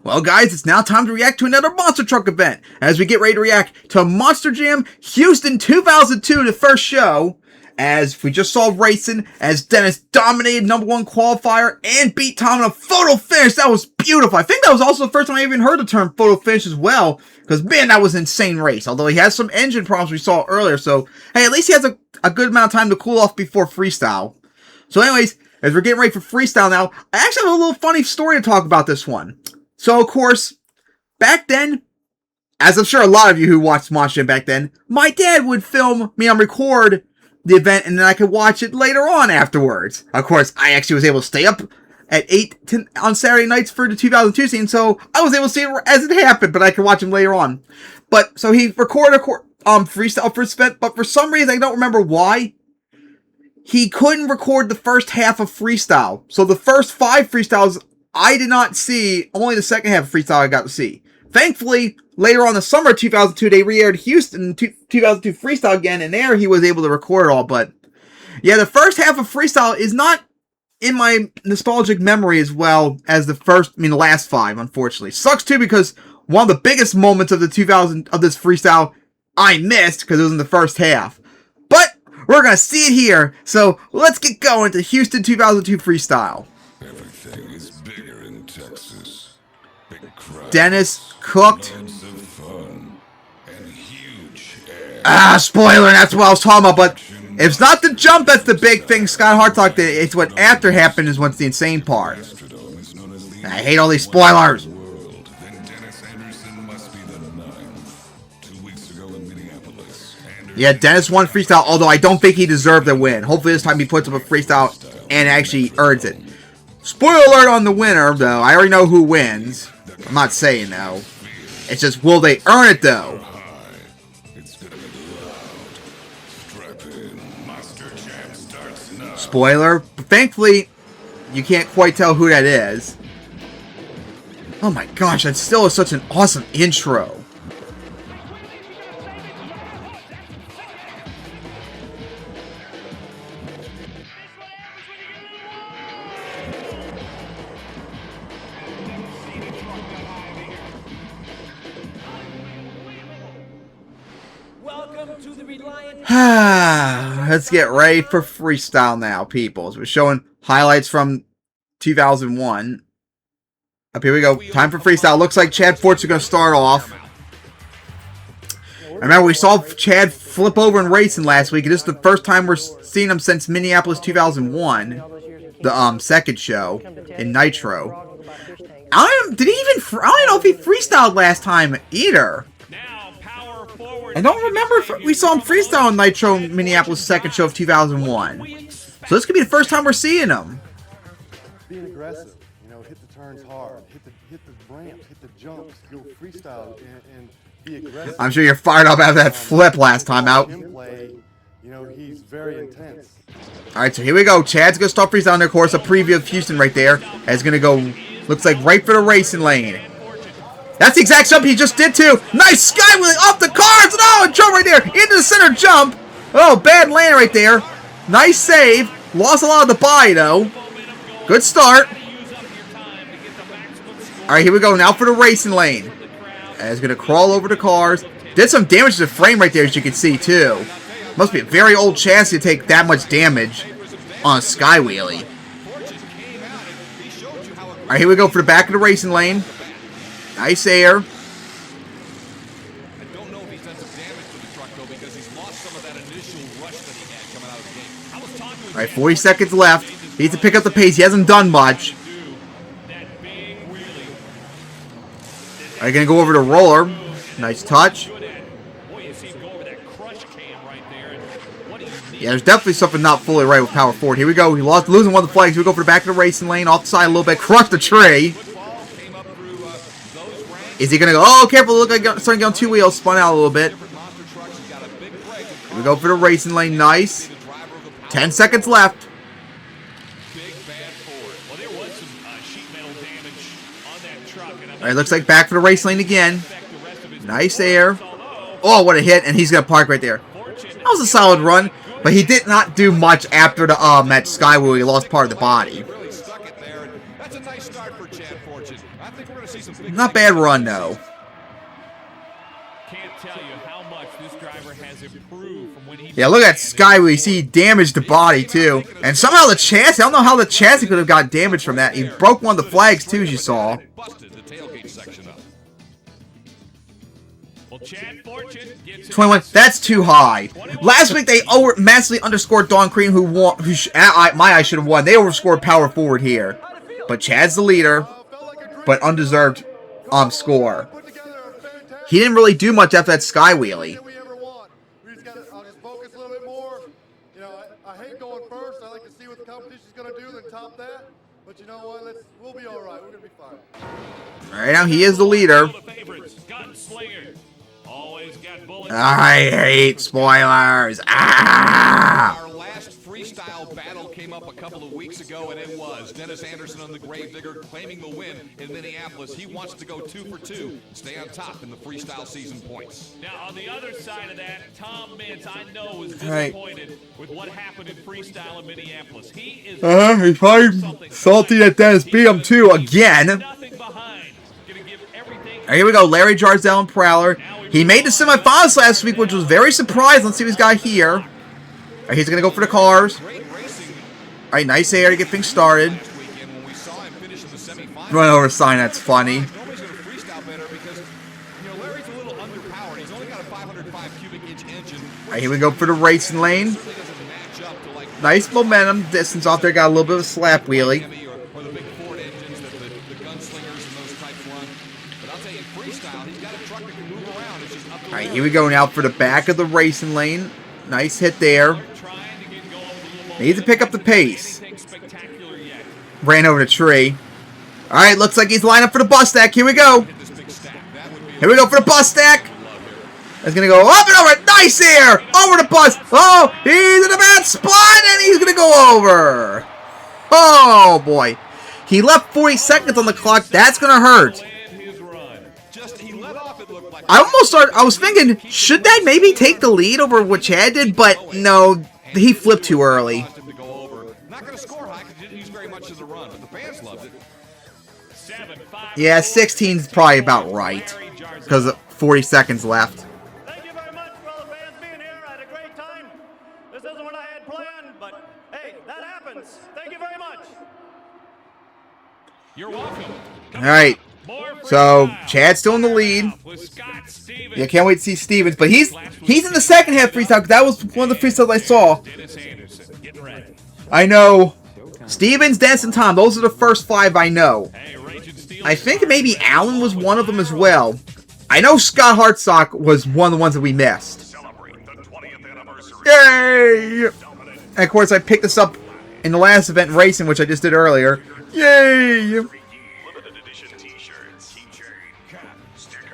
Well, guys, it's now time to react to another Monster Truck event as we get ready to react to Monster Jam Houston 2002, the first show. As we just saw racing, as Dennis dominated #1 qualifier and beat Tom in a photo finish. That was beautiful. I think that was also the first time I even heard the term photo finish as well. Because, man, that was an insane race. Although he has some engine problems we saw earlier. So, hey, at least he has a good amount of time to cool off before Freestyle. So, anyways, as we're getting ready for Freestyle now, I actually have a little funny story to talk about this one. So, of course, back then, as I'm sure a lot of you who watched Monster Jam back then, my dad would record the event, and then I could watch it later on afterwards. Of course, I actually was able to stay up at 8 on Saturday nights for the 2002 scene, so I was able to see it as it happened, but I could watch him later on. But, so he recorded Freestyle for this event, but for some reason, I don't remember why, he couldn't record the first half of Freestyle. So the first 5 freestyles I did not see, only the second half of Freestyle I got to see. Thankfully, later on in the summer of 2002, they re-aired Houston 2002 Freestyle again, and there he was able to record it all. But, yeah, the first half of Freestyle is not in my nostalgic memory as well as the last 5, unfortunately. Sucks, too, because one of the biggest moments of this Freestyle I missed, because it was in the first half. But, we're going to see it here, so let's get going to Houston 2002 Freestyle. Everything is bigger in Texas. Big crowd, Dennis cooked. loads of fun, and huge air. Spoiler, that's what I was talking about, but it's not the jump that's the big thing Scott Hartog did. It's what after happened is what's the insane part. Astrodome is known as the I hate all these spoilers. world. Then Dennis Anderson must be the 9th. 2 weeks ago in Minneapolis. Yeah, Dennis won Freestyle, although I don't think he deserved the win. Hopefully this time he puts up a Freestyle and actually earns it. Spoiler alert on the winner, though. I already know who wins. I'm not saying, though. It's just, will they earn it, though? It's gonna be loud. Strap in. Monster Jam starts now. Spoiler. But thankfully, you can't quite tell who that is. Oh my gosh, that still is such an awesome intro. Let's get ready for Freestyle now, people. So we're showing highlights from 2001. Up here we go. Time for Freestyle. Looks like Chad Fort's going to start off. Remember, we saw Chad flip over in racing last week. This is the first time we're seeing him since Minneapolis 2001. The second show in Nitro. I don't know if he freestyled last time either. I don't remember if we saw him freestyle in Nitro Minneapolis second show of 2001. So this could be the first time we're seeing him. Being aggressive, hit the turns hard, hit the ramps, hit the jumps, go freestyle and be aggressive. I'm sure you're fired up after that flip last time out. He's very intense. Alright, so here we go. Chad's gonna start freestyling, of course, a preview of Houston right there. And it's gonna go, looks like right for the racing lane. That's the exact jump he just did too. Nice skywheeling off the cars. Oh, a jump right there into the center jump. Oh, bad land right there. Nice save. Lost a lot of the body though. Good start. All right, here we go now for the racing lane. And he's gonna crawl over the cars. Did some damage to the frame right there, as you can see too. Must be a very old chassis to take that much damage on a skywheelie. All right, here we go for the back of the racing lane. Nice air. I don't know if he's done some damage to the truck, though, because he's lost some of that initial rush that he had coming out of the game. I was talking with All right, 40 seconds left. He needs to pick up the pace. He hasn't done much. All right, gonna go over to roller. Nice touch. Yeah, there's definitely something not fully right with power forward. Here we go. He losing one of the flags. We go for the back of the racing lane, off the side a little bit. Crush the tree. Is he going to go? Oh, careful. Look like starting to get on 2 wheels. Spun out a little bit. Here we go for the racing lane. Nice. 10 seconds left. Alright, looks like back for the race lane again. Nice air. Oh, what a hit. And he's going to park right there. That was a solid run. But he did not do much after the that skywheel. He lost part of the body. That's a nice start for Chad Fortune. I think we're going to see some big Not bad run, though. Can't tell you how much this driver has improved from when he Yeah, look at Sky. We see he damaged the body, too. And somehow the chassis, I don't know how the chassis could have got damaged from that. He broke one of the flags, too, as you saw. busted the tailgate section up. Well, Chad Fortune gets 21. That's too high. Last week, they massively underscored Dawn Cream, who won. My eye should have won. They overscored Power Forward here. But Chad's the leader, but undeserved score. He didn't really do much after that Sky Wheelie. We ever want. We just gotta, I'll just focus a little bit more. You know, I hate going first. I like to see what the competition's gonna do, then top that. But you know what? We'll be all right. We're gonna be fine. All right, now he is the leader. the favorites. Gunslinger. Always got bullets. I hate spoilers. Ah! Our last freestyle battle came up a couple of weeks ago, and it was Dennis Anderson on the Gravedigger claiming the win in Minneapolis. He wants to go 2 for 2, stay on top in the freestyle season points. Now, on the other side of that, Tom Mintz, I know, was Right. disappointed with what happened in freestyle in Minneapolis. He is He's probably salty that Dennis beat him too again. nothing behind. Gonna give everything. Here we go, Larry Jarzell and Prowler. He made the semifinals last week, which was very surprised. Let's see what he's got here. All right, he's going to go for the cars. Great racing All right, nice air to get things started. last weekend when we saw him finish in the semifinals. Run over sign, that's funny. Nobody's going to freestyle better because, you know, Larry's a little underpowered. He's only got a 505 cubic inch engine. All right, here we go for the racing lane. Certainly doesn't match up to like Nice momentum. Distance off there, got a little bit of a slap wheelie. Chevy or the big Ford engines that the gunslingers and those types run. But I'll tell you, in freestyle, he's got a truck that can move around. It's just up the All right, road. here we go now for the back of the racing lane. Nice hit there. Trying to get going with a little Needs to pick up the pace. anything spectacular yet. Ran over the tree. All right, looks like he's lined up for the bus stack. Here we go. Hit this big stack. That would be Here we go for the bus stack. It's going to go up and over. Nice air. Over the bus. Oh, he's in a bad spot, and he's going to go over. Oh, boy. He left 40 seconds on the clock. That's going to hurt. And his run. just, he let off, it looked like. I was thinking, should that maybe take the lead over what Chad did? But no, he flipped too early. Caused him to go over. Not going to score high because he didn't use very much of the run, but the fans loved it. 7-5. Yeah, 16 is probably about right. Because of 40 seconds left. Thank you very much for all the fans being here. I had a great time. This isn't what I had planned, but hey, that happens. Thank you very much. You're welcome. All right. More So, freestyle. Chad's still in the lead. With Scott Stevens. Yeah, can't wait to see Stevens. But he's in the second half freestyle. 'Cause that was one of the freestyles I saw. Dennis Anderson getting ready. I know Stevens, Dennis, and Tom. Those are the first 5 I know. Hey, Raging Steel. I think maybe Allen was one of them as well. I know Scott Hartsock was one of the ones that we missed. Celebrate the 20th anniversary. Yay! And of course, I picked this up in the last event in racing, which I just did earlier. Yay! Limited edition t-shirts, keychain, cap, sticker,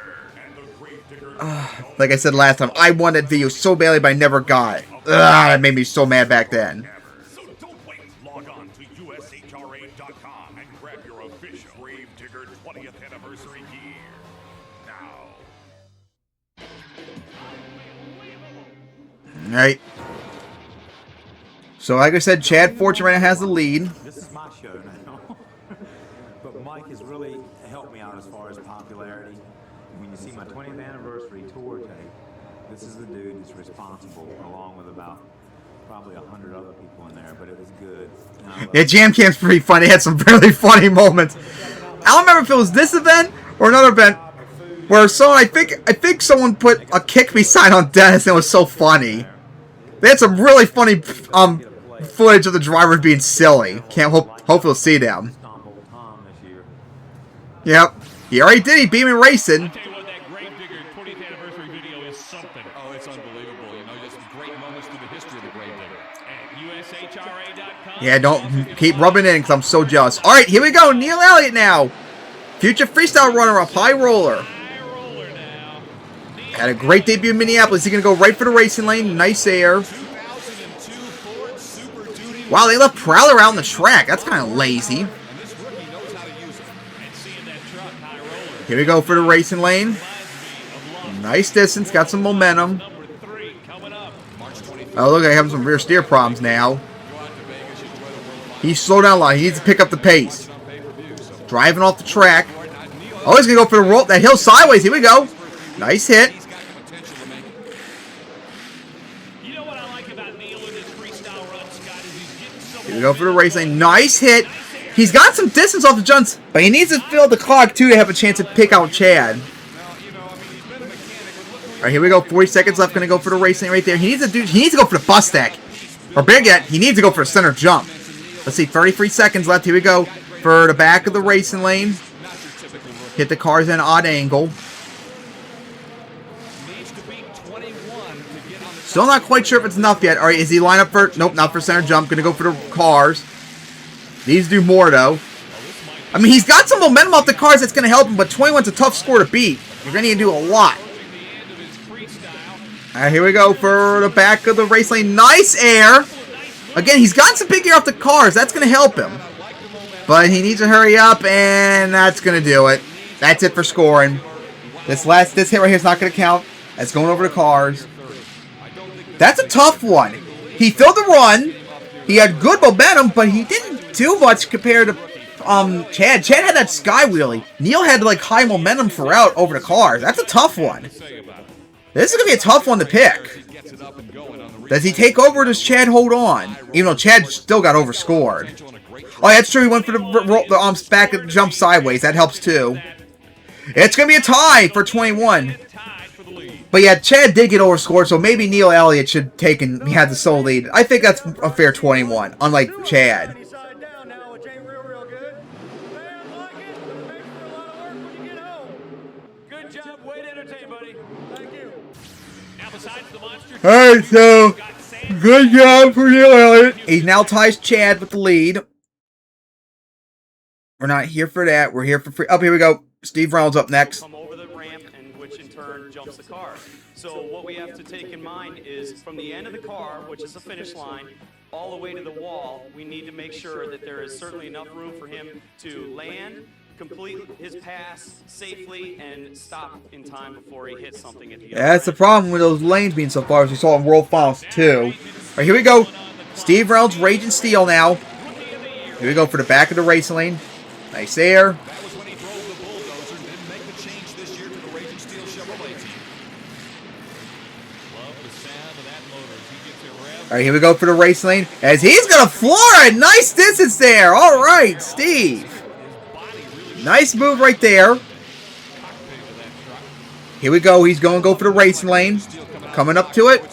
and the Gravedigger. Like I said last time, I wanted that video so badly, but I never got it. Ugh, that made me so mad back then. So don't wait. Log on to ushra.com and grab your official Gravedigger 20th anniversary gear. Now. Alright. So, like I said, Chad Fortune right now has the lead. This is my show now. But Mike has really helped me out as far as popularity. When you see my 20th anniversary tour tape, this is the dude that's responsible, along with about probably 100 other people in there, but it was good. And I love Yeah, Jam Cam's pretty funny. It had some really funny moments. I don't remember if it was this event or another event where someone, I think someone put a kick me sign on Dennis and it was so funny. They had some really funny footage of the drivers being silly. Hopefully we'll see them. Stomp old Tom this year. Yep. He already did. He beat me racing. Tell you what, that Gravedigger 20th anniversary video is something. Oh, it's unbelievable. You know, just great moments through the history of the Gravedigger. At ushra.com. Yeah, don't keep rubbing in because I'm so jealous. All right, here we go. Neil Elliott now. Future freestyle runner-up, high roller. High roller now. Had a great debut in Minneapolis. He's going to go right for the racing lane. Nice air. 2002 Ford Super Duty. Wow, they left Prowler out on the track. That's kind of lazy. And this rookie knows how to use it. And seeing that truck, high roller. Here we go for the racing lane. Reminds me of Love. Nice distance. Got some momentum. Number 3 coming up. March 25th. Oh, look, I have some rear steer problems now. Go out to Vegas, enjoy the World Final He slowed down a lot. He needs to pick up the pace. on pay-per-view. So Driving off the track. Neil Oh, he's going to go for the roll. That hill sideways. Here we go. Nice hit. You know what I like about Neil in his freestyle run, Scott, is he's getting some Here we go for the race lane. Nice hit. He's got some distance off the jumps, but he needs to fill the clock, too, to have a chance to pick out Chad. All right, here we go. 40 seconds left. Going to go for the race lane right there. He needs to go for the bus stack. Or big yet, he needs to go for a center jump. Let's see, 33 seconds left. Here we go for the back of the racing lane. Hit the cars at an odd angle. Still not quite sure if it's enough yet. All right, is he lined up for... Nope, not for center jump. Going to go for the cars. Needs to do more, though. I mean, he's got some momentum off the cars that's going to help him, but 21's a tough score to beat. You're going to need to do a lot. All right, here we go for the back of the race lane. Nice air. Again, he's gotten some big air off the cars. That's going to help him. But he needs to hurry up, and that's going to do it. That's it for scoring. This hit right here is not going to count. That's going over the cars. That's a tough one. He filled the run. He had good momentum, but he didn't do much compared to Chad. Chad had that sky wheelie. Neil had like high momentum throughout over the cars. That's a tough one. This is going to be a tough one to pick. Does he take over or does Chad hold on? Even though Chad still got overscored. Oh, that's true. He went for the back jump sideways. That helps too. It's going to be a tie for 21. But yeah, Chad did get overscored, so maybe Neil Elliott should take and he had the sole lead. I think that's a fair 21, unlike Chad. Alright, so good job for Neil Elliott. He now ties Chad with the lead. We're not here for that. We're here for free. Here we go. Steve Reynolds up next. Come over the ramp, and which in turn jumps the car. So what we have to take in mind is from the end of the car, which is the finish line, all the way to the wall, we need to make sure that there is certainly enough room for him to land, complete his pass safely, and stop in time before he hits something at the other. That's the problem with those lanes being so far, as we saw in World Finals 2. All right, here we go. Steve Reynolds, Raging Steel now. Here we go for the back of the race lane. Nice air. All right, here we go for the race lane. As he's going to floor it. Nice distance there. All right, Steve. Nice move right there. Here we go. He's going to go for the racing lane. Coming up to it.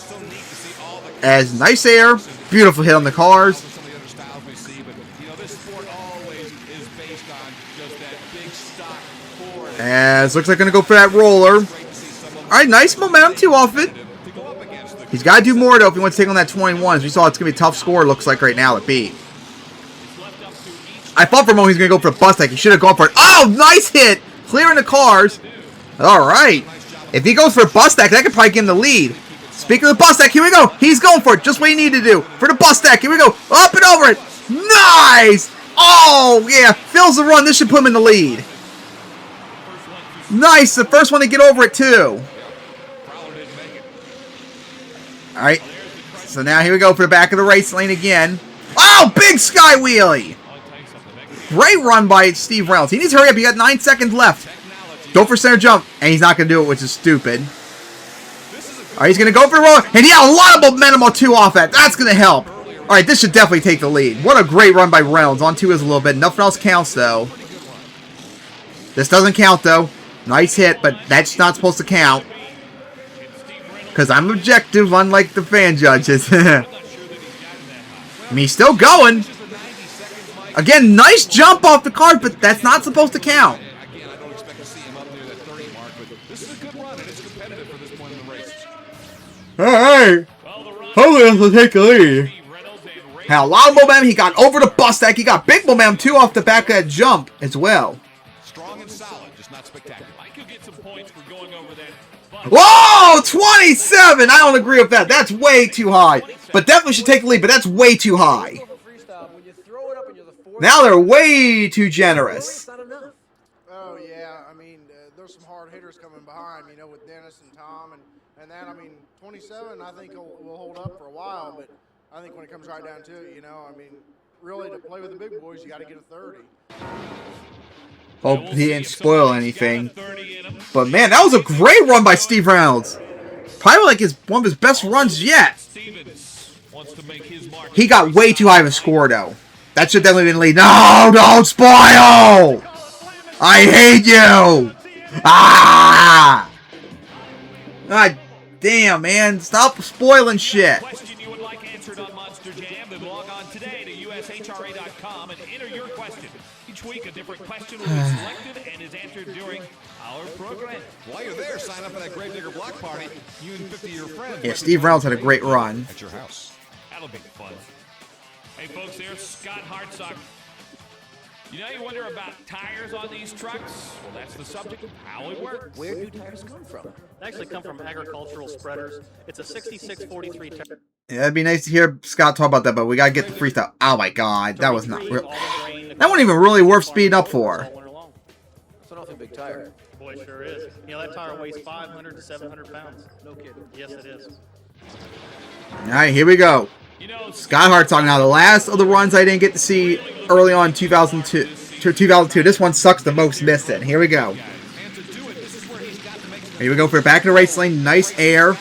As nice air. Beautiful hit on the cars. As looks like going to go for that roller. All right, nice momentum too off it. He's got to do more, though, if he wants to take on that 21. As we saw, it's going to be a tough score, it looks like, right now at beat. I thought for a moment he was going to go for a bus stack. He should have gone for it. Oh, nice hit! Clearing the cars. All right. If he goes for a bus stack, that could probably give him the lead. Speaking of the bus stack, here we go. He's going for it. Just what he needed to do. For the bus stack, here we go. Up and over it. Nice! Oh, yeah. Fills the run. This should put him in the lead. Nice. The first one to get over it, too. All right, so now here we go for the back of the race lane again. Oh, big sky wheelie. Great run by Steve Reynolds. He needs to hurry up. He got 9 seconds left. Go for center jump, and he's not going to do it, which is stupid. All right, he's going to go for the roll, and he had a lot of momentum on 2 off that. That's going to help. All right, this should definitely take the lead. What a great run by Reynolds. On 2 is a little bit. Nothing else counts, though. This doesn't count, though. Nice hit, but that's not supposed to count. Because I'm objective, unlike the fan judges. I mean, he's still going. Again, nice jump off the card, but that's not supposed to count. Alright. Hopefully this will take the lead. Had a lot of momentum. He got over the bus stack. He got big momentum, too, off the back of that jump as well. Strong and solid, just not spectacular. I could get some points for going over that. Whoa! 27! I don't agree with that. That's way too high. But definitely should take the lead, but that's way too high. Now they're way too generous. Oh, yeah. I mean, there's some hard hitters coming behind, you know, with Dennis and Tom. And that, I mean, 27, I think will hold up for a while. But I think when it comes right down to it, you know, I mean, really to play with the big boys, you got to get a 30. Hope he didn't spoil anything. But man, that was a great run by Steve Reynolds. Probably like one of his best runs yet. He got way too high of a score though. That should definitely been lead. No, don't spoil! I hate you! Ah! God damn, man. Stop spoiling shit. Question you would like answered on Monster Jam, then log on today to ushra.com and enter your question. Each week, a different question will be selected and is answered during our program. While you're there, sign up for that Gravedigger block party. You and 50 of your friends. Yeah, Steve Reynolds had a great run. At your house. That'll be fun. Hey, folks, there's Scott Hartsock. You know, you wonder about tires on these trucks? Well, that's the subject of how it works. Where do tires come from? They actually come from agricultural spreaders. It's a 6643 tire. Yeah, it'd be nice to hear Scott talk about that, but we gotta get the freestyle. Oh my god, that was not real. That wasn't even really worth speeding up for. It's an awfully big tire. Boy, it sure is. You know, that tire weighs 500 to 700 pounds. No kidding. Yes, it is. Alright, here we go. You know, Scott Hartsock. Now, the last of the runs I didn't get to see early on 2002. This one sucks the most missing. Here we go. Here we go for the back of the race lane. Nice air.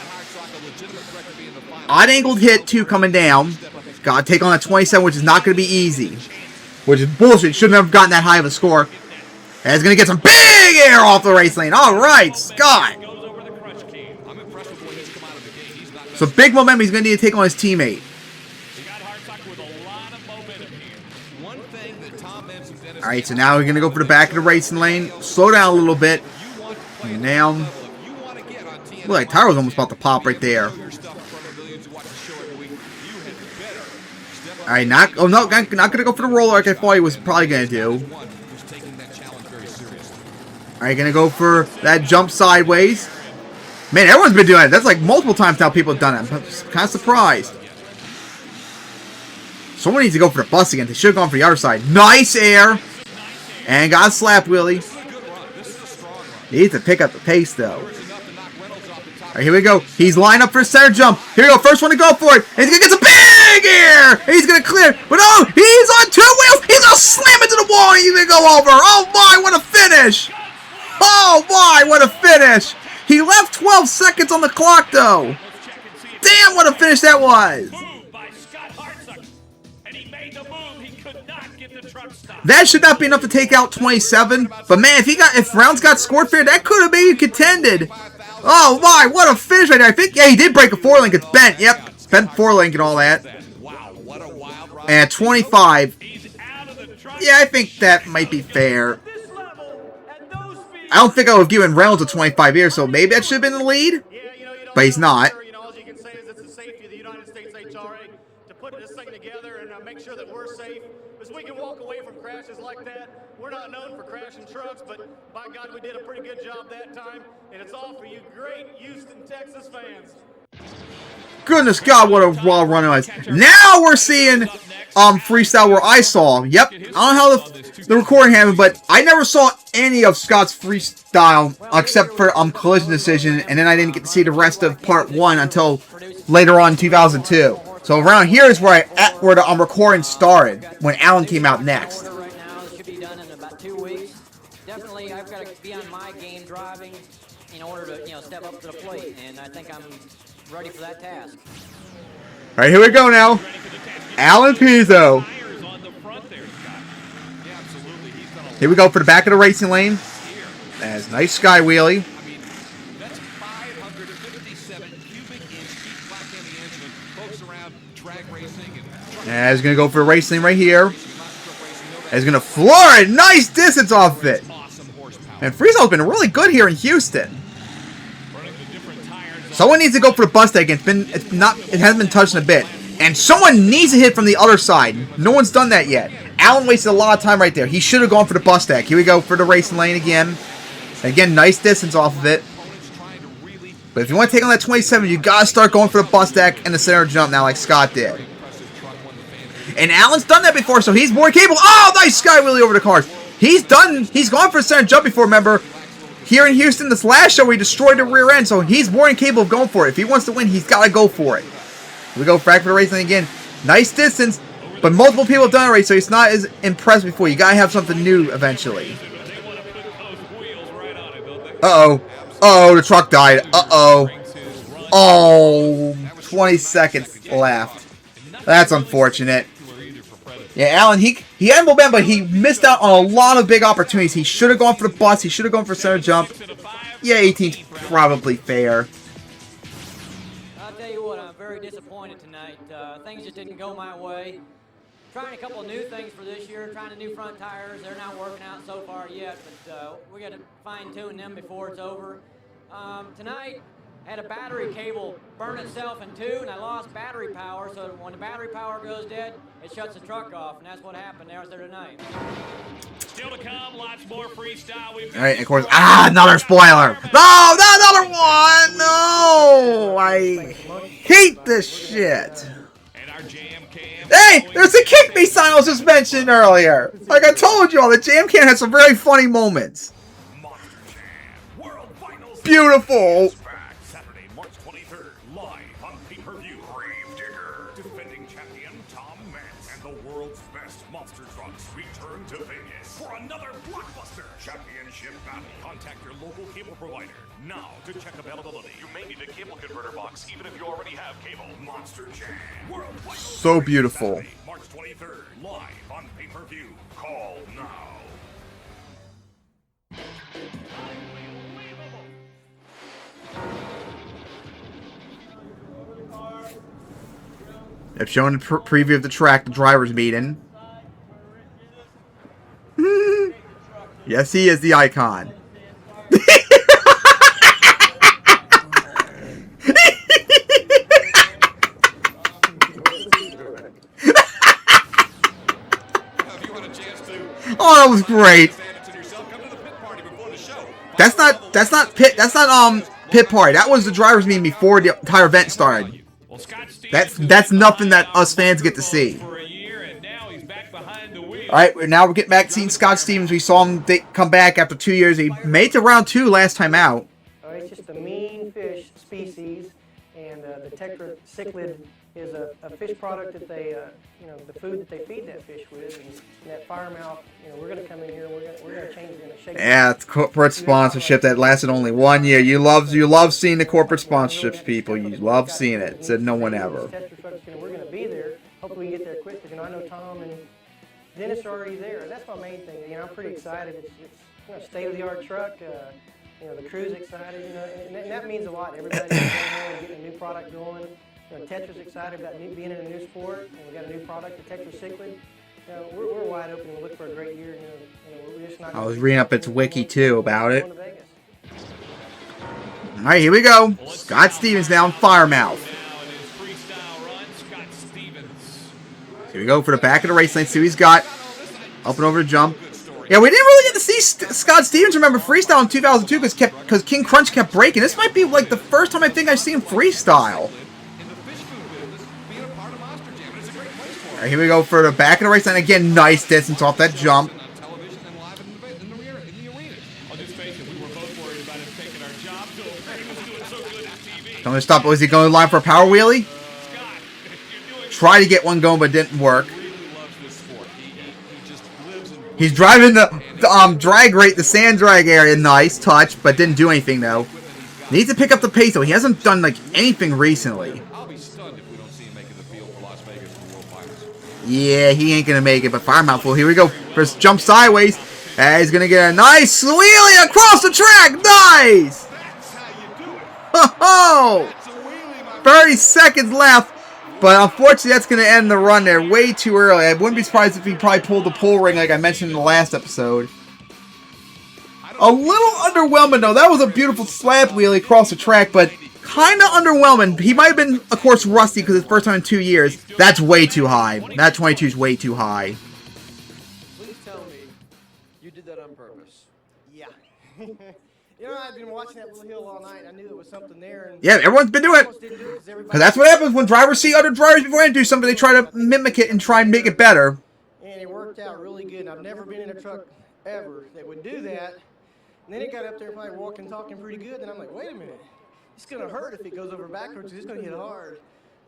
Odd angled hit, too, coming down. Gotta take on that 27, which is not going to be easy. Which is bullshit. Shouldn't have gotten that high of a score. And it's going to get some big air off the race lane. All right, Scott. So big momentum he's going to need to take on his teammate. Alright, so now we're going to go for the back of the racing lane. Slow down a little bit. And now, look like tire was almost about to pop right there. Alright, not going to go for the roller like I thought he was probably going to do. Alright, going to go for that jump sideways. Man, everyone's been doing it. That's like multiple times now people have done it. I'm kind of surprised. Someone needs to go for the bus again. They should have gone for the other side. Nice air. And got a slap wheelie. Needs to pick up the pace, though. Alright, here we go. He's lined up for a center jump. Here we go. First one to go for it. And he's going to get some big air. And he's going to clear. But oh, he's on two wheels. He's going to slam into the wall. And he's going to go over. Oh, my. What a finish. Oh, my. What a finish. He left 12 seconds on the clock, though. Damn, what a finish that was. That should not be enough to take out 27. But man, if rounds got scored fair, that could have maybe contended. Oh my, what a finish right there. I think, yeah, he did break a 4-link. It's bent. Yep, bent 4-link and all that. And at 25. Yeah, I think that might be fair. I don't think I would have given Reynolds a 25 here, so maybe that should have been the lead. But he's not. All you can say is it's the safety of the United States HRA to put this thing together and make sure that we're safe. Because we can walk away from crashes like that. We're not known for crashing trucks, but by God, we did a pretty good job that time. And it's all for you great Houston, Texas fans. Goodness God, what a wild run it was. Now we're seeing freestyle where I saw. Yep, I don't know how the recording happened, but I never saw any of Scott's freestyle except for collision decision, and then I didn't get to see the rest of part 1 until later on in 2002. So around here is where the recording started when Alan came out next. Right now, it should be done in about 2 weeks. Definitely, I've got to be on my game driving in order to step up to the plate, and I think I'm ready for that task. All right, here we go now. Alan Pizzo. Here we go for the back of the racing lane. That's a nice sky wheelie. That's 557 cubic inch heat black in the engine. Folks around drag racing And he's going to go for a race lane right here. And he's going to floor it. Nice distance off it. And Freestyle's been really good here in Houston. Someone needs to go for the bus deck. It hasn't been touched in a bit. And someone needs to hit from the other side. No one's done that yet. Alan wasted a lot of time right there. He should have gone for the bus deck. Here we go for the racing lane again. Again, nice distance off of it. But if you want to take on that 27, you got to start going for the bus deck and the center jump now like Scott did. And Alan's done that before, so he's more capable. Oh, nice sky wheelie over the cars. He's gone for the center jump before, remember. Here in Houston, this last show, he destroyed the rear end, so he's more than capable of going for it. If he wants to win, he's got to go for it. We go back for the racing again. Nice distance, but multiple people have done it already, so he's not as impressed before. You got to have something new eventually. Uh-oh. Uh-oh, the truck died. Uh-oh. Oh, 20 seconds left. That's unfortunate. Yeah, Alan, he had momentum, but he missed out on a lot of big opportunities. He should have gone for the bus. He should have gone for center jump. Yeah, 18's probably fair. I'll tell you what, I'm very disappointed tonight. Things just didn't go my way. Trying a couple of new things for this year, trying the new front tires. They're not working out so far yet, but we got to fine-tune them before it's over. Tonight, had a battery cable burn itself in two, and I lost battery power, so when the battery power goes dead, it shuts the truck off, and that's what happened there tonight. Still to come, lots more freestyle. All right, of course. Another spoiler. No, not another one. No, I hate this shit. And our jam cam. Hey, there's a kick me sign I was just mentioned earlier. Like I told you all, the jam can has some very funny moments. Beautiful. Back Saturday, March 23rd, live on pay-per-view. Gravedigger, defending champion Tom Metz, and the world's best monster trucks return to Vegas for another blockbuster championship battle. Contact your local cable provider now to check availability. You may need a cable converter box, even if you already have cable. Monster Jam, World Finals. So beautiful. Saturday, March 23rd, live on pay-per-view. Call now. They've shown a preview of the track, the driver's meeting. Yes, he is the icon. Oh, that was great. That's not pit party. That was the driver's meeting before the entire event started. That's nothing that us fans get to see. Alright, now we're getting back to seeing Scott Stevens. We saw him come back after 2 years. He made it to round 2 last time out. It's just a mean fish species, and the tetraciclid is a fish product that they, the food that they feed that fish with, and that firemouth, we're going to come in here and we're going to change it in a shake. Yeah, it's corporate sponsorship that lasted only 1 year. You love seeing the corporate sponsorships, people. You love seeing it. Said no one ever. We're going to be there. Hopefully we can get there quick, because I know Tom and Dennis are already there. That's my main thing. I'm pretty excited. It's state-of-the-art truck. The crew's excited. And that means a lot. Everybody's going there and getting a new product going. Tetra's excited about being in a new sport, and we got a new product, the Tetraciclid. We're wide open and we look for a great year. We're just not. I was reading up its wiki too about it. All right, here we go. Scott Stevens now in Firemouth. Here we go for the back of the race lane. See what he's got. Up and over the jump. Yeah, we didn't really get to see Scott Stevens remember Freestyle in 2002 because King Crunch kept breaking. This might be like the first time I think I've seen Freestyle. All right, here we go for the back of the race lane. Again, nice distance off that jump. Don't stop. Was he going to line for a power wheelie? Tried to get one going, but didn't work. He's driving the drag rate, the sand drag area. Nice touch, but didn't do anything though. Needs to pick up the pace though. He hasn't done like anything recently. Yeah, he ain't gonna make it, but Firemouth will. Here we go. First jump sideways. He's gonna get a nice wheelie across the track. Nice! Ho-ho! 30 seconds left, but unfortunately that's gonna end the run there way too early. I wouldn't be surprised if he probably pulled the pull ring like I mentioned in the last episode. A little underwhelming though. That was a beautiful slab wheelie across the track, but kind of underwhelming. He might have been, of course, rusty because it's the first time in 2 years. That's way too high. That 22 is way too high. Please tell me you did that on purpose. Yeah. I've been watching that little hill all night. I knew there was something there. And yeah, everyone's been doing it. Because that's what happens when drivers see other drivers before they do something. They try to mimic it and try and make it better. And it worked out really good. I've never been in a truck ever that would do that. And then it got up there probably walking, talking pretty good. And I'm like, wait a minute. It's going to hurt if it goes over backwards. It's going to hit hard.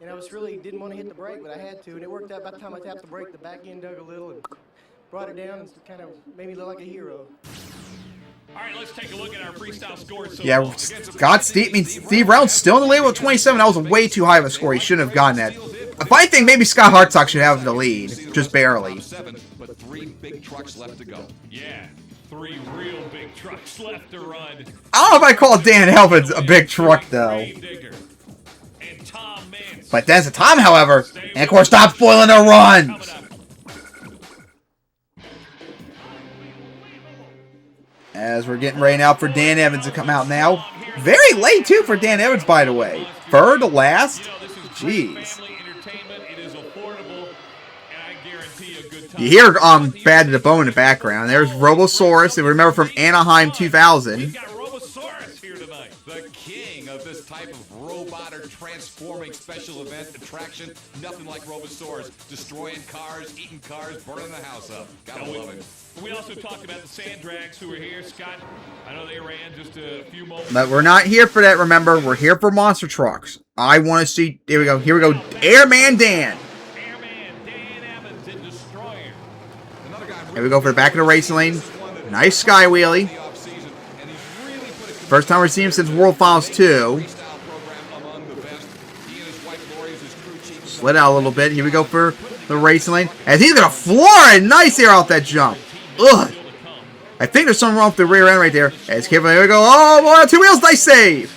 And I didn't want to hit the brake, but I had to. And it worked out. By the time I tapped the brake, the back end dug a little and brought it down and kind of made me look like a hero. All right, let's take a look at our freestyle scores. So Yeah, Steve Reynolds still in the lead with 27. That was way too high of a score. He shouldn't have gotten that. If I think maybe Scott Hartsock should have the lead, just barely. But 3 big trucks left to go. Yeah, 3 real big trucks left to run. I don't know if I call Dan Elvins a big truck, though. And Tom Mintz. But that's the time, however. And of course, stop spoiling their runs. As we're getting ready now for Dan Evans to come out now. Very late, too, for Dan Evans, by the way. Third to last. Jeez. You hear Bad to the Bone in the background. There's Robosaurus, and remember from Anaheim 2000. The king of this type of robot or transforming special event attraction. Nothing like Robosaurus. Destroying cars, eating cars, burning the house up. Gotta love it. We also talked about the Sand Drags who were here. Scott, I know they ran just a few moments. But we're not here for that, remember. We're here for monster trucks. I want to see... Here we go. Here we go. Airman Dan. Airman Dan Evans in Destroyer. Here we go for the back of the racing lane. Nice sky wheelie. First time we're seeing him since World Finals 2. Slid out a little bit. Here we go for the racing lane. As he's going to floor it. Nice air out that jump. Ugh. I think there's something wrong with the rear end right there. As here we go. Oh, boy, 2 wheels. Nice save.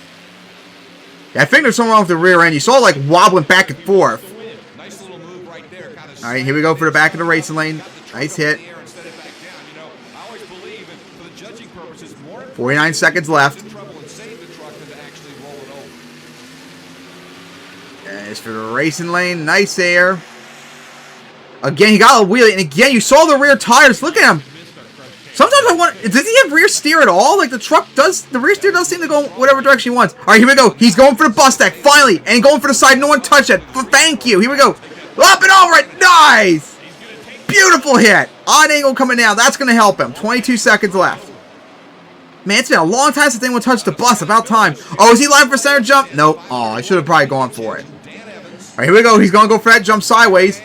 Yeah, I think there's something wrong with the rear end. You saw it like wobbling back and forth. All right, here we go for the back of the racing lane. Nice hit. 49 seconds left. As for the racing lane, nice air. Again, he got a wheelie, and again, you saw the rear tires. Look at him. Sometimes I wonder, does he have rear steer at all? Like, the rear steer does seem to go whatever direction he wants. All right, here we go. He's going for the bus deck, finally, and going for the side. No one touched it. Thank you. Here we go. Up and over it. Nice. Beautiful hit. Odd angle coming down. That's going to help him. 22 seconds left. Man, it's been a long time since anyone touched the bus. About time. Oh, is he live for center jump? Nope. Oh, I should have probably gone for it. All right, here we go. He's going to go for that jump sideways.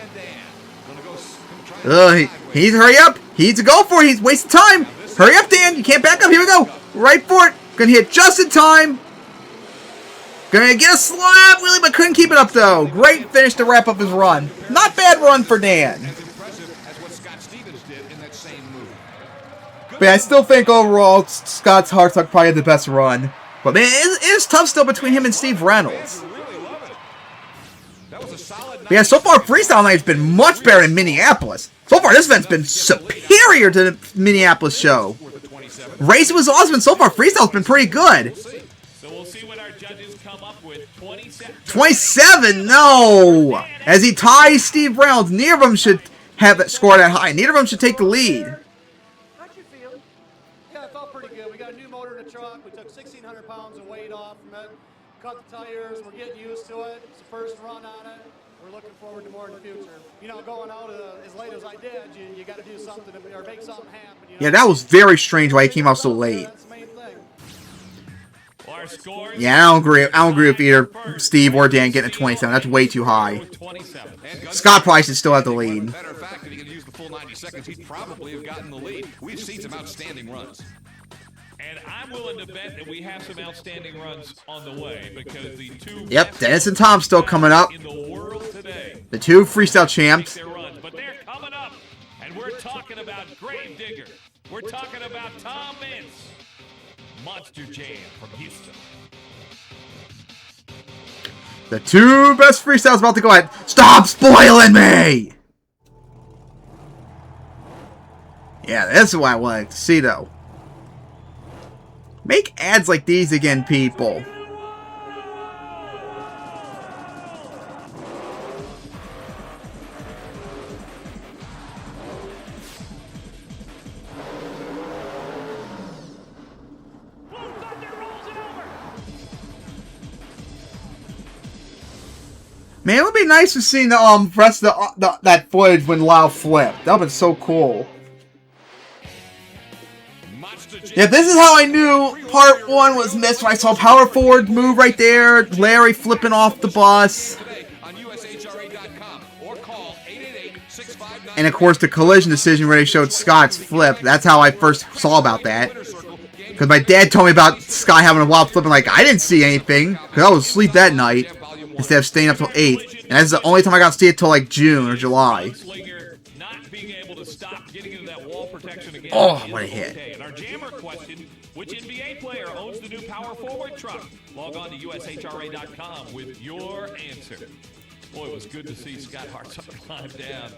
He needs to hurry up. He needs to go for it. He's wasting time. Hurry up, Dan. You can't back up. Here we go. Right for it. Gonna hit just in time. Gonna get a slap, really, but couldn't keep it up, though. Great finish to wrap up his run. Not bad run for Dan. But I still think overall, Scott's Hartsock probably had the best run. But man, it is tough still between him and Steve Reynolds. But yeah, so far Freestyle Night's been much better in Minneapolis. So far this event's been superior to the Minneapolis show. Racing was awesome, and so far Freestyle's been pretty good. So we'll see what our judges come up with. 27? No! As he ties Steve Reynolds, neither of them should have that score that high. Neither of them should take the lead. How'd you feel? Yeah, it felt pretty good. We got a new motor in the truck. We took 1,600 pounds of weight off from it. Cut the tires. We're getting used to it. It's the first run on it. We're looking forward to more in the future. You know, going out as late as I did, you got to do something or make something happen. You know? Yeah, that was very strange why he came out so late. That's the main thing. Our scores. Yeah, I don't agree with either Steve or Dan getting a 27. That's way too high. Scott probably should still have the lead. Matter of fact, if he could use the full 90 seconds, he'd probably have gotten the lead. We've seen some outstanding runs. And I'm willing to bet that we have some outstanding runs on the way because the two. Yep, Dennis and Tom still coming up. In the world today. The two freestyle champs. Their runs, but they're coming up, and we're talking about Gravedigger. We're talking about Tom Mintz, Monster Jam from Houston. The two best freestyles about to go ahead. Stop spoiling me! Yeah, this is what I wanted to see, though. Make ads like these again, people. Man, it would be nice to see the rest of that footage when Lau flipped. That would be so cool. Yeah, this is how I knew part 1 was missed when I saw power forward move right there, Larry flipping off the bus. And of course the collision decision where they showed Scott's flip. That's how I first saw about that. Because my dad told me about Sky having a wild flip, and like, I didn't see anything. Because I was asleep that night. Instead of staying up till 8. And that's the only time I got to see it till like June or July. Not being able to stop getting into that wall protection again. Oh, what a hit. Okay. And our jammer question, which NBA player owns the new power forward truck? Log on to ushra.com with your answer. Boy, it was good to see Scott Hartsock climb down.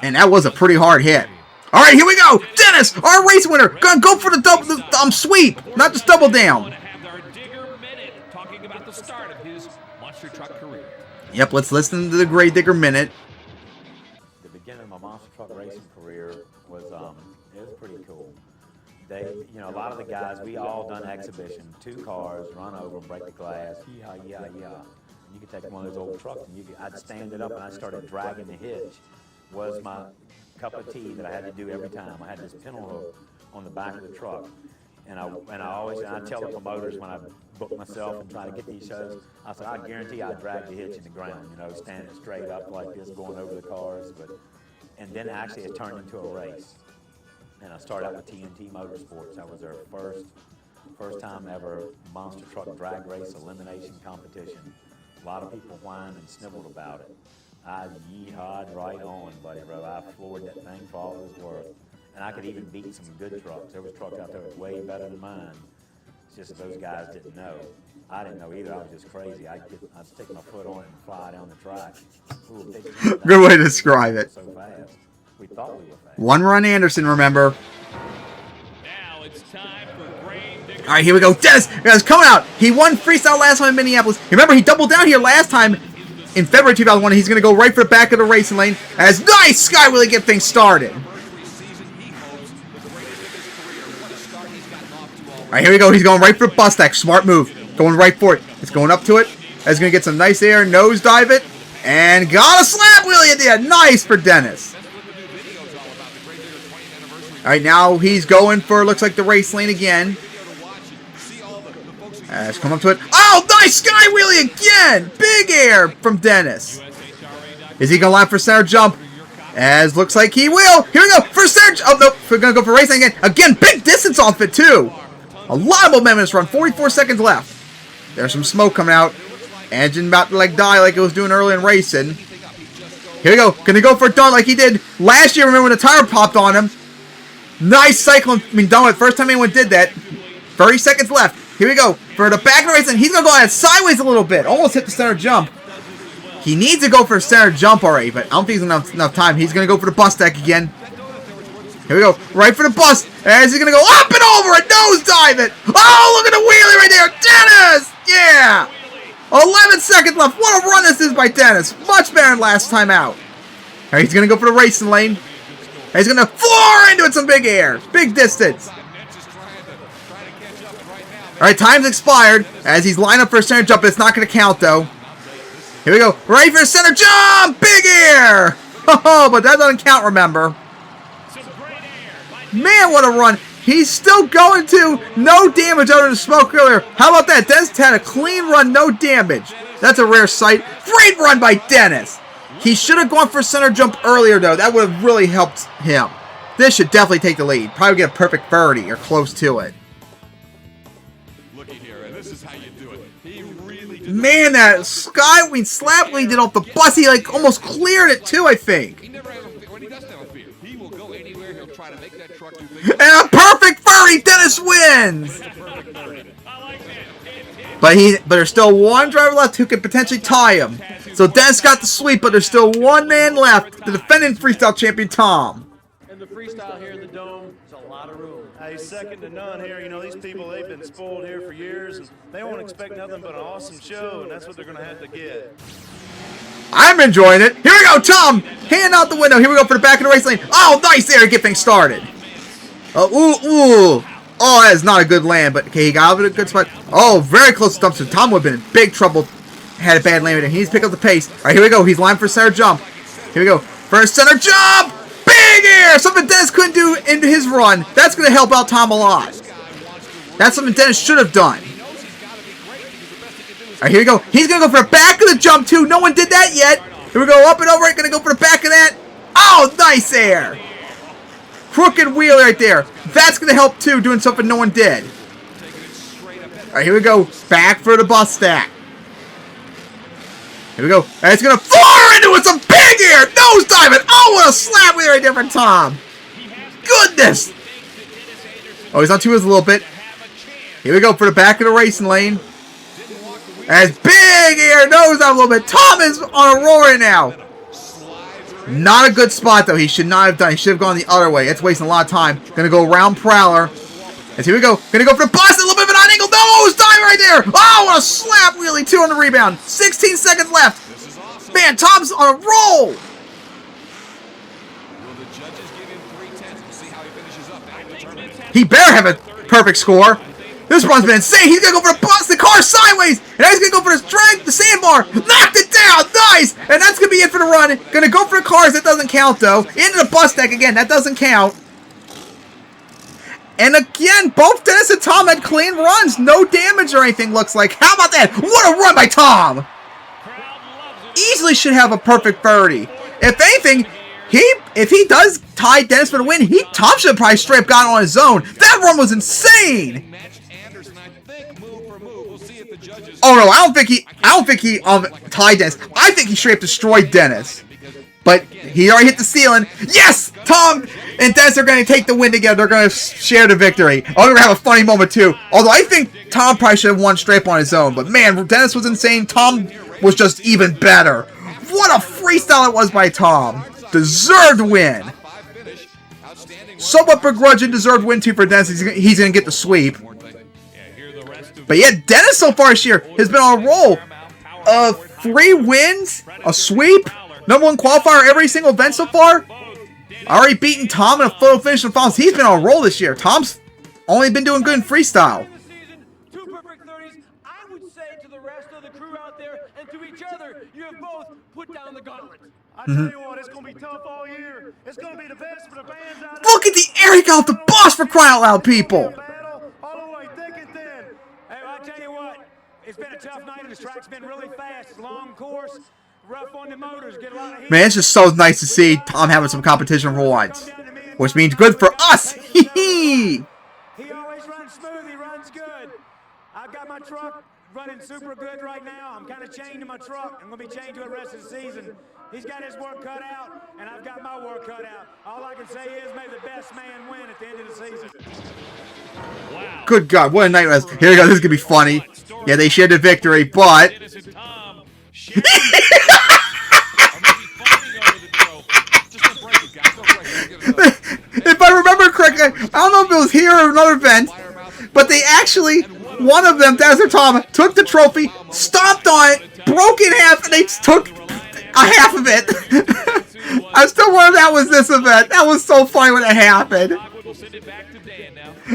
And that was a pretty hard hit. All right, here we go. Dennis, our race winner. Gonna go for the double sweep, not just double down. Have our Digger Minute talking about the start of his monster truck career. Yep, let's listen to the Grave Digger Minute. The beginning of my monster truck racing career was it was pretty cool. They, you know, a lot of the guys, we all done exhibition, 2 cars, run over, break the glass, yeah. You could take one of those old trucks and I'd stand it up and I started dragging the hitch. Was my cup of tea that I had to do every time. I had this pintle hook on the back of the truck, and I tell the promoters when I book myself and try to get these shows, I said I guarantee I drag the hitch in the ground, you know, standing straight up like this, going over the cars. And then actually it turned into a race, and I started out with TNT Motorsports. That was their first time ever monster truck drag race elimination competition. A lot of people whined and snibbled about it. I yeehawed right on, buddy, bro. I floored that thing for all it was worth. And I could even beat some good trucks. There was trucks out there that were way better than mine. It's just that those guys didn't know. I didn't know either. I was just crazy. I'd stick my foot on it and fly down the track. Good way to describe it. So fast. We thought we were fast. One run Anderson, remember. Now it's time for Grave Digger. All right, here we go. Dennis, guys, coming out. He won Freestyle last time in Minneapolis. Remember, he doubled down here last time in February 2001. He's going to go right for the back of the racing lane as nice Sky Willie get things started. All right, here we go. He's going right for the bus stack. Smart move. Going right for it. It's going up to it. He's going to get some nice air, nosedive it, and got a slap wheelie at the end. Nice for Dennis. All right, now he's going for, looks like, the race lane again. Let's come up to it. Oh, nice Sky Wheelie again! Big air from Dennis. Is he going to line for center jump? As looks like he will. Here we go for center. Oh, no. We're going to go for racing again. Again, big distance off it, too. A lot of momentum in this run. 44 seconds left. There's some smoke coming out. Engine about to, like, die like it was doing early in racing. Here we go. Going to go for a dart like he did last year. Remember when the tire popped on him? Nice cycling. I mean, done with. First time anyone did that. 30 seconds left. Here we go. For the back of the race, and he's going to go out sideways a little bit. Almost hit the center jump. He needs to go for a center jump already, but I don't think there's enough time. He's going to go for the bus deck again. Here we go. Right for the bus. As he's going to go up and over and nosedive it. Oh, look at the wheelie right there. Dennis! Yeah! 11 seconds left. What a run this is by Dennis. Much better than last time out. All right, he's going to go for the racing lane. And he's going to floor into it some big air. Big distance. All right, time's expired as he's lined up for a center jump. It's not going to count, though. Here we go. Right for a center jump. Big air. Oh, but that doesn't count, remember. Man, what a run. He's still going to. No damage other than smoke earlier. How about that? Dennis had a clean run, no damage. That's a rare sight. Great run by Dennis. He should have gone for center jump earlier, though. That would have really helped him. This should definitely take the lead. Probably get a perfect 30 or close to it. Man, that slap lead did off the bus. He like almost cleared it too, I think. When he doesn't have a fear, he will go anywhere. He'll try to make that truck do things. And a perfect 30. Dennis wins. But there's still one driver left who could potentially tie him. So Dennis got the sweep, but there's still one man left, the defending freestyle champion Tom. And the freestyle here in the Dome is a lot of room. Hey, second to none here. You know, these people, they've been spoiled here for years, and they won't expect nothing but an awesome show, and that's what they're going to have to get. I'm enjoying it. Here we go, Tom. Hand out the window. Here we go for the back of the race lane. Oh, nice there to get things started. Ooh. Oh, that is not a good land, but okay, he got out of a good spot. Oh, very close to dumpster. Tom would have been in big trouble. Had a bad landing. He needs to pick up the pace. All right, here we go. He's lined for center jump. Here we go. First center jump. Big air. Something Dennis couldn't do into his run. That's going to help out Tom a lot. That's something Dennis should have done. All right, here we go. He's going to go for the back of the jump, too. No one did that yet. Here we go. Up and over it. Going to go for the back of that. Oh, nice air. Crooked wheel right there. That's going to help, too, doing something no one did. Alright, here we go. Back for the bus stack. Here we go. And it's going to fire into it. Some big air. Nosedive it. Oh, what a slap we right there from Tom. Goodness. Oh, he's on two wheels a little bit. Here we go for the back of the racing lane. As big air nosedive a little bit. Tom is on a roll right now. Not a good spot, though. He should not have done. He should have gone the other way. It's wasting a lot of time. Going to go around Prowler. And here we go. Going to go for the bus. A little bit of an odd angle. Nosedive right there. Oh, what a slap wheelie. 2 on the rebound. 16 seconds left. Man, Tom's on a roll. He better have a perfect score. This run's been insane. He's going to go for the bus. The car sideways. And now he's going to go for the sandbar. Knocked it down. Nice. And that's going to be it for the run. Going to go for the cars. That doesn't count, though. Into the bus deck again. That doesn't count. And again, both Dennis and Tom had clean runs. No damage or anything, looks like. How about that? What a run by Tom. Easily should have a perfect 30. If anything, if he does tie Dennis for the win, Tom should have probably straight up got on his own. That run was insane. Oh no, I don't think he tied Dennis. I think he straight up destroyed Dennis. But he already hit the ceiling. Yes! Tom and Dennis are going to take the win together. They're going to share the victory. Oh, they're going to have a funny moment too. Although I think Tom probably should have won straight up on his own. But man, Dennis was insane. Tom was just even better. What a freestyle it was by Tom. Deserved win. Somewhat begrudging deserved win too for Dennis. He's going to get the sweep. But yeah, Dennis so far this year has been on a roll of 3 wins, a sweep, #1 qualifier every single event so far. Already beaten Tom in a photo finish in the finals. He's been on a roll this year. Tom's only been doing good in freestyle. 2 perfect 30s. I would say to the rest of the crew out there and to each other, you have both put down the gauntlet. I tell you what, it's going to be tough all year. It's going to be the best for the fans out Look at the air he got off the bus for crying out loud, people. all the way thick and thin. Hey, I tell you what, it's been a tough night and the track's been really fast. It's a long course. Rough on the motors, get a lot of heat. Man, it's just so nice to see Tom having some competition for once. Which means good for us. He always runs smooth, he runs good. I've got my truck running super good right now. I'm kind of chained to my truck. I'm going to be chained to it the rest of the season. He's got his work cut out, and I've got my work cut out. All I can say is may the best man win at the end of the season. Wow. Good God, what a night was. Here we go, this is going to be funny. Yeah, they shared the victory, but... If I remember correctly, I don't know if it was here or another event, but they actually, one of them, Dennis or Tom, took the trophy, stomped on it, broke it in half, and they took a half of it. I still wonder if that was this event. That was so funny when it happened.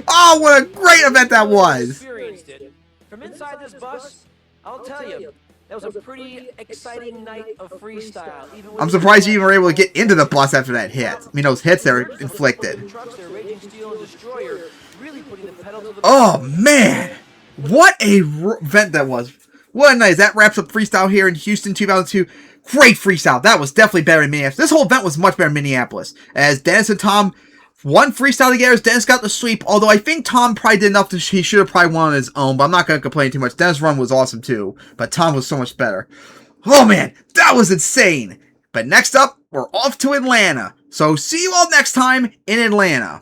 Oh, what a great event that was. From inside this bus, I'll tell you, that was a pretty exciting night of freestyle. I'm surprised you even were able to get into the bus after that hit. I mean, those hits that were inflicted. Oh, man. What a event that was. What a night. That wraps up freestyle here in Houston 2002. Great freestyle. That was definitely better in Minneapolis. This whole event was much better in Minneapolis. As Dennis and Tom won freestyle together. Dennis got the sweep. Although I think Tom probably did enough. He should have probably won on his own. But I'm not going to complain too much. Dennis' run was awesome too. But Tom was so much better. Oh man. That was insane. But next up, we're off to Atlanta. So see you all next time in Atlanta.